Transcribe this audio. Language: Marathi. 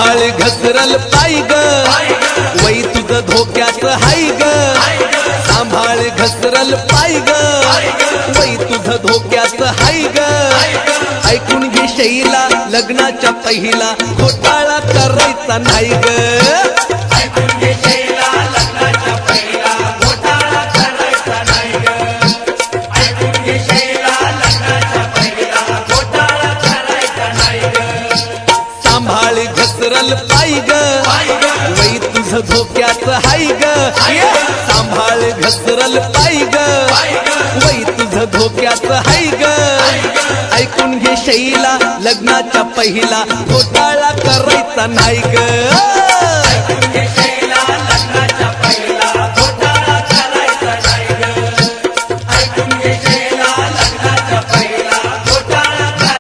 सांभाळ घसरल पाय ग वै तुझं धोक्यात हाय ग सांभाळ घसरल पाय ग वै तुझं धोक्यात हाय ग ऐकून घे शैला लग्नाच्या पहिला घोटाळा करायचा नाही ग ऐकून घे शैला लग्नाच्या पहिला घोटाळा करायचा नाही ग ऐकून घे शैला लग्नाच्या पहिला घोटाळा करायचा नाही ग सांभाळ घसरल पाय ग वै तुझं धोक्यात हाय ग सांभाळ घसरल पाय ग वै तुझं धोक्यात हाय ग ऐकून घे शैला लग्नाच्या पहिला घोटाळा करायचा नाही ग ऐकून घे